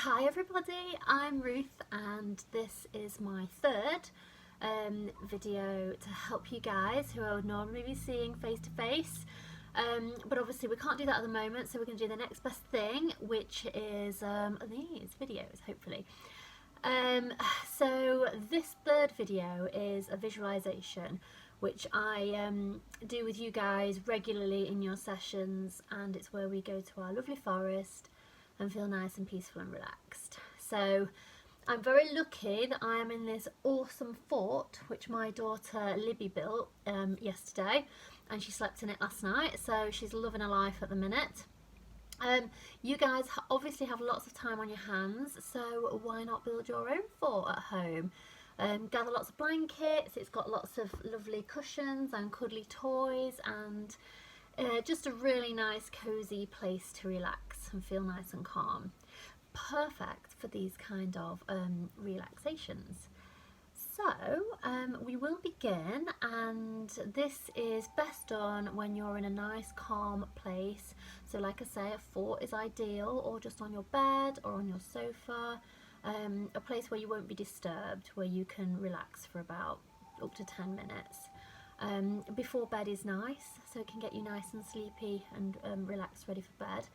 Hi everybody, I'm Ruth and this is my third video to help you guys who I would normally be seeing face to face, but obviously we can't do that at the moment, so we're going to do the next best thing, which is these videos, hopefully. So this third video is a visualization which I do with you guys regularly in your sessions, and it's where we go to our lovely forest and feel nice and peaceful and relaxed. So I'm very lucky that I am in this awesome fort which my daughter Libby built yesterday, and she slept in it last night, so she's loving her life at the minute. You guys obviously have lots of time on your hands, so why not build your own fort at home? Gather lots of blankets. It's got lots of lovely cushions and cuddly toys, and just a really nice cozy place to relax and feel nice and calm. Perfect for these kind of relaxations. So we will begin, and this is best done when you're in a nice calm place. So like I say, a fort is ideal, or just on your bed or on your sofa, a place where you won't be disturbed, where you can relax for about up to 10 minutes. Before bed is nice, so it can get you nice and sleepy and relaxed, ready for bed.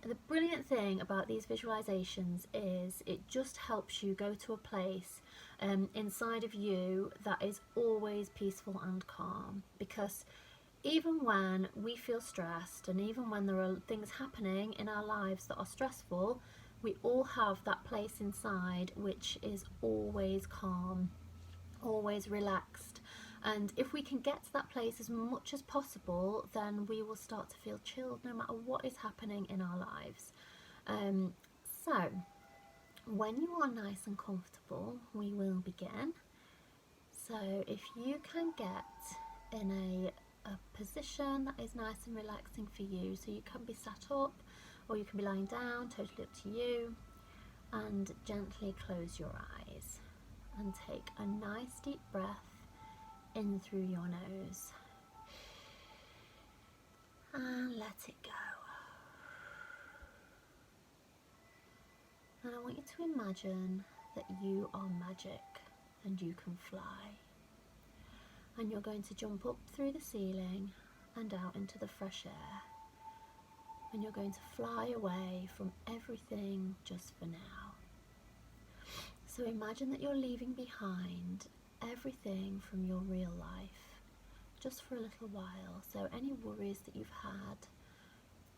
And the brilliant thing about these visualizations is it just helps you go to a place inside of you that is always peaceful and calm, because even when we feel stressed and even when there are things happening in our lives that are stressful, we all have that place inside which is always calm, always relaxed. And if we can get to that place as much as possible, then we will start to feel chilled no matter what is happening in our lives. So when you are nice and comfortable, we will begin. So if you can get in a position that is nice and relaxing for you, so you can be sat up or you can be lying down, totally up to you, and gently close your eyes and take a nice deep breath in through your nose and let it go. And I want you to imagine that you are magic and you can fly, and you're going to jump up through the ceiling and out into the fresh air, and you're going to fly away from everything just for now. So imagine that you're leaving behind everything from your real life just for a little while. So any worries that you've had,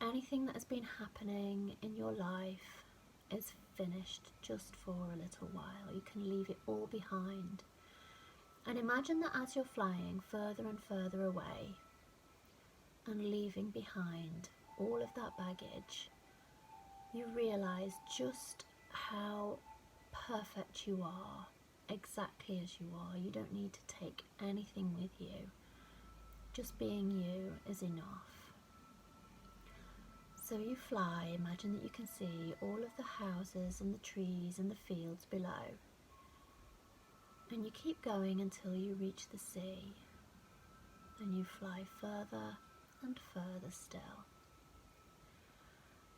anything that has been happening in your life is finished just for a little while. You can leave it all behind. And imagine that as you're flying further and further away and leaving behind all of that baggage, you realise just how perfect you are, exactly as you are. You don't need to take anything with you. Just being you is enough. So you fly, imagine that you can see all of the houses and the trees and the fields below. And you keep going until you reach the sea. And you fly further and further still.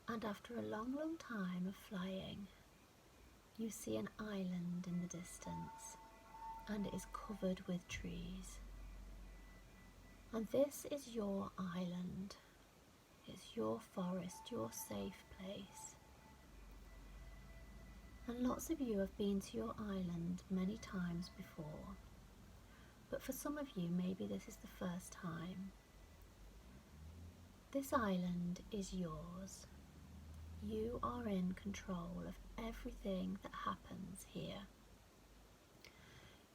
And after a long, long time of flying, you see an island in the distance, and it is covered with trees. And this is your island. It's your forest, your safe place. And lots of you have been to your island many times before, but for some of you maybe this is the first time. This island is yours. You are in control of everything that happens here.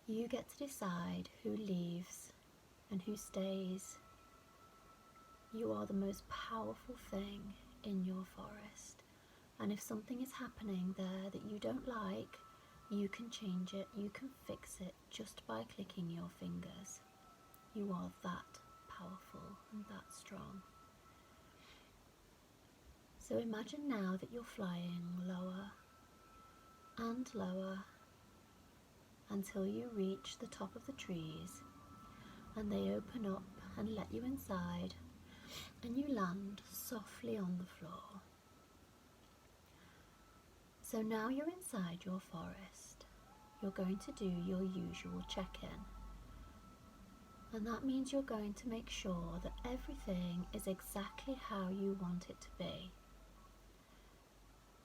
You get to decide who leaves and who stays. You are the most powerful thing in your forest. And if something is happening there that you don't like, you can change it, you can fix it just by clicking your fingers. You are that powerful and that strong. So imagine now that you're flying lower and lower until you reach the top of the trees, and they open up and let you inside, and you land softly on the floor. So now you're inside your forest. You're going to do your usual check-in. And that means you're going to make sure that everything is exactly how you want it to be.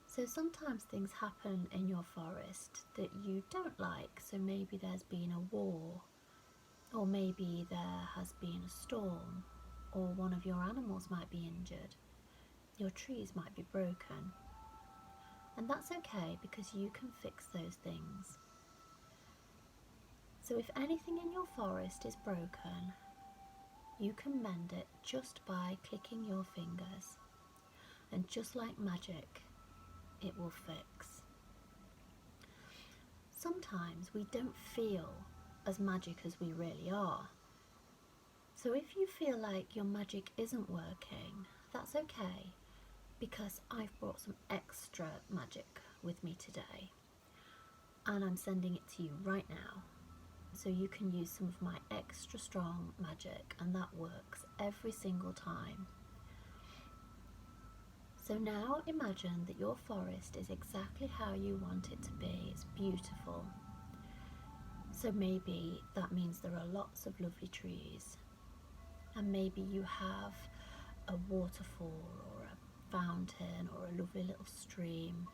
So sometimes things happen in your forest that you don't like. So maybe there's been a war, or maybe there has been a storm, or one of your animals might be injured. Your trees might be broken. And that's okay, because you can fix those things. So if anything in your forest is broken, you can mend it just by clicking your fingers. And just like magic, it will fix. Sometimes we don't feel as magic as we really are. So if you feel like your magic isn't working, that's okay, because I've brought some extra magic with me today. And I'm sending it to you right now. So you can use some of my extra strong magic, and that works every single time. So now imagine that your forest is exactly how you want it to be. It's beautiful. So maybe that means there are lots of lovely trees, and maybe you have a waterfall or a fountain or a lovely little stream,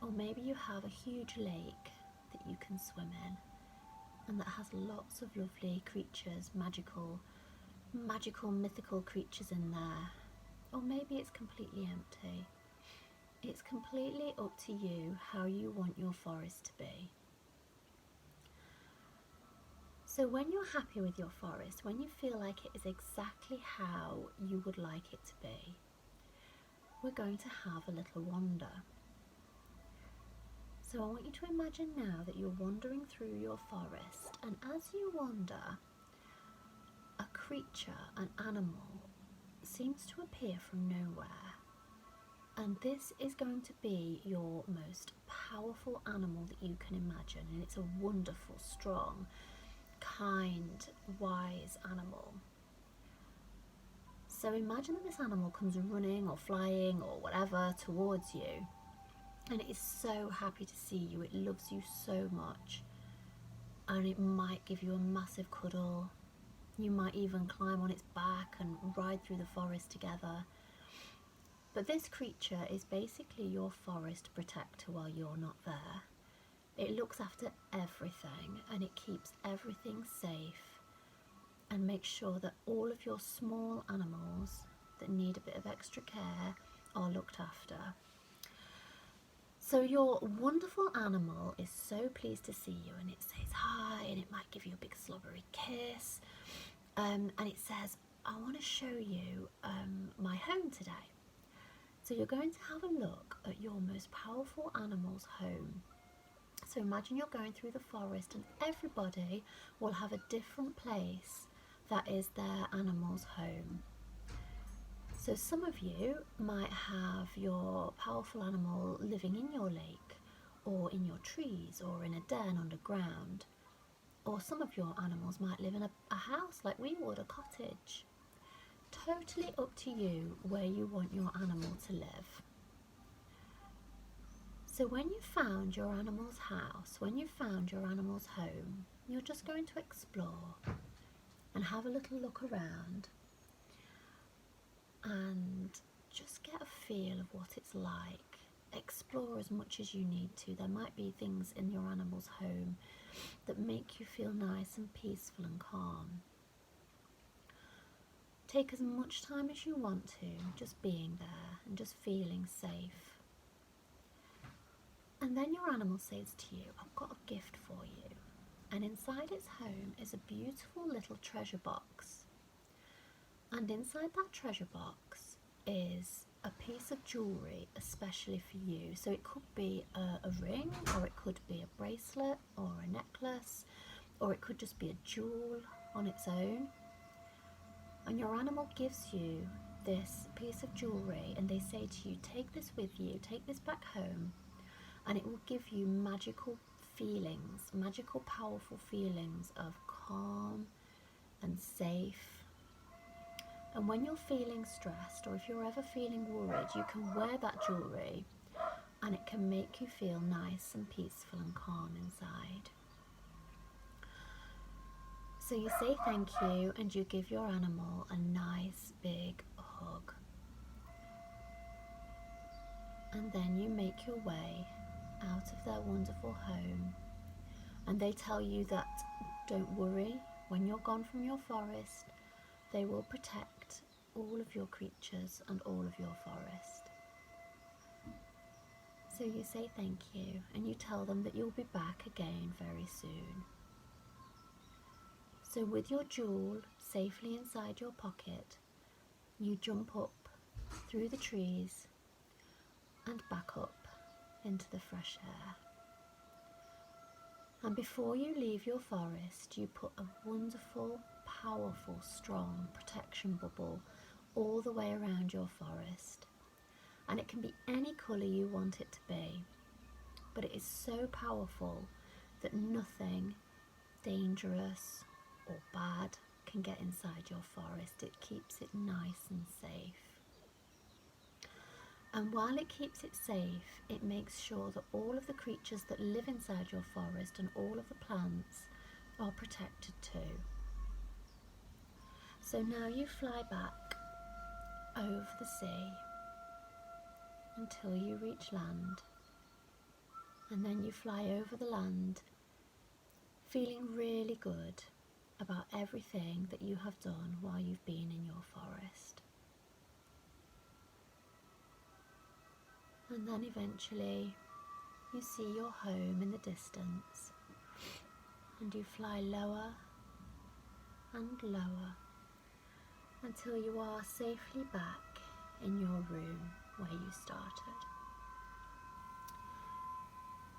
or maybe you have a huge lake that you can swim in, and that has lots of lovely creatures, magical, mythical creatures in there. Or maybe it's completely empty. It's completely up to you how you want your forest to be. So when you're happy with your forest, when you feel like it is exactly how you would like it to be, we're going to have a little wander. So I want you to imagine now that you're wandering through your forest, and as you wander, a creature, an animal, seems to appear from nowhere. And this is going to be your most powerful animal that you can imagine, and it's a wonderful, strong, kind, wise animal. So imagine that this animal comes running or flying or whatever towards you, and it is so happy to see you. It loves you so much, and it might give you a massive cuddle. You might even climb on its back and ride through the forest together. But this creature is basically your forest protector while you're not there. It looks after everything, and it keeps everything safe and makes sure that all of your small animals that need a bit of extra care are looked after. So your wonderful animal is so pleased to see you, and it says hi, and it might give you a big slobbery kiss, and it says, I want to show you my home today. So you're going to have a look at your most powerful animal's home. So imagine you're going through the forest, and everybody will have a different place that is their animal's home. So some of you might have your powerful animal living in your lake, or in your trees, or in a den underground. Or some of your animals might live in a house like we would, a cottage. Totally up to you where you want your animal to live. So when you found your animal's house, when you found your animal's home, you're just going to explore and have a little look around and just get a feel of what it's like. Explore as much as you need to. There might be things in your animal's home that make you feel nice and peaceful and calm. Take as much time as you want to, just being there and just feeling safe. And then your animal says to you, I've got a gift for you. And inside its home is a beautiful little treasure box. And inside that treasure box is a piece of jewellery especially for you. So it could be a ring, or it could be a bracelet or a necklace, or it could just be a jewel on its own. And your animal gives you this piece of jewellery, and they say to you, take this with you, take this back home, and it will give you magical feelings, magical powerful feelings of calm and safe. And when you're feeling stressed, or if you're ever feeling worried, you can wear that jewellery, and it can make you feel nice and peaceful and calm inside. So you say thank you and you give your animal a nice big hug. And then you make your way out of their wonderful home, and they tell you that don't worry, when you're gone from your forest, they will protect all of your creatures and all of your forest. So you say thank you and you tell them that you'll be back again very soon. So with your jewel safely inside your pocket, you jump up through the trees and back up into the fresh air. And before you leave your forest, you put a wonderful, powerful, strong protection bubble all the way around your forest. And it can be any colour you want it to be, but it is so powerful that nothing dangerous or bad can get inside your forest. It keeps it nice and safe. And while it keeps it safe, it makes sure that all of the creatures that live inside your forest and all of the plants are protected too. So now you fly back over the sea until you reach land, and then you fly over the land feeling really good about everything that you have done while you've been in your forest. And then eventually you see your home in the distance, and you fly lower and lower until you are safely back in your room where you started.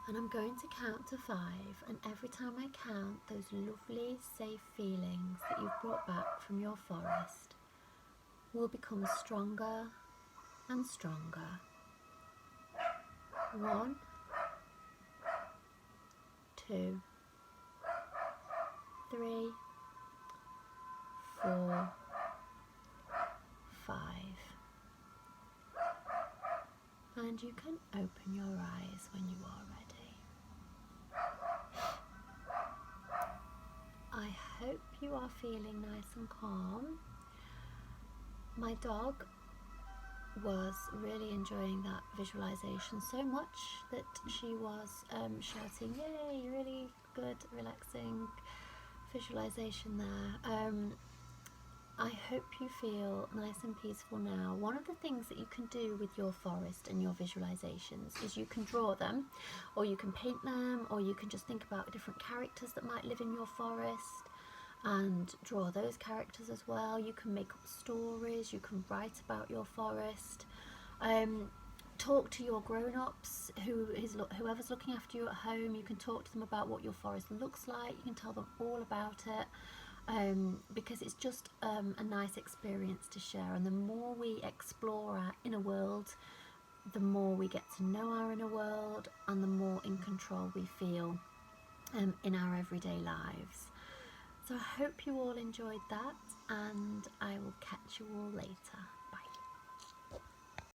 And I'm going to count to 5, and every time I count, those lovely safe feelings that you've brought back from your forest will become stronger and stronger. 1, 2, 3, 4, 5. And you can open your eyes when you are ready. I hope you are feeling nice and calm. My dog was really enjoying that visualization so much that she was shouting, "Yay, really good, relaxing visualization there." I hope you feel nice and peaceful now. One of the things that you can do with your forest and your visualizations is you can draw them, or you can paint them, or you can just think about different characters that might live in your forest and draw those characters as well. You can make up stories, you can write about your forest, talk to your grown-ups, whoever's looking after you at home. You can talk to them about what your forest looks like. You can tell them all about it, because it's just a nice experience to share. And the more we explore our inner world, the more we get to know our inner world, and the more in control we feel in our everyday lives. So I hope you all enjoyed that, and I will catch you all later.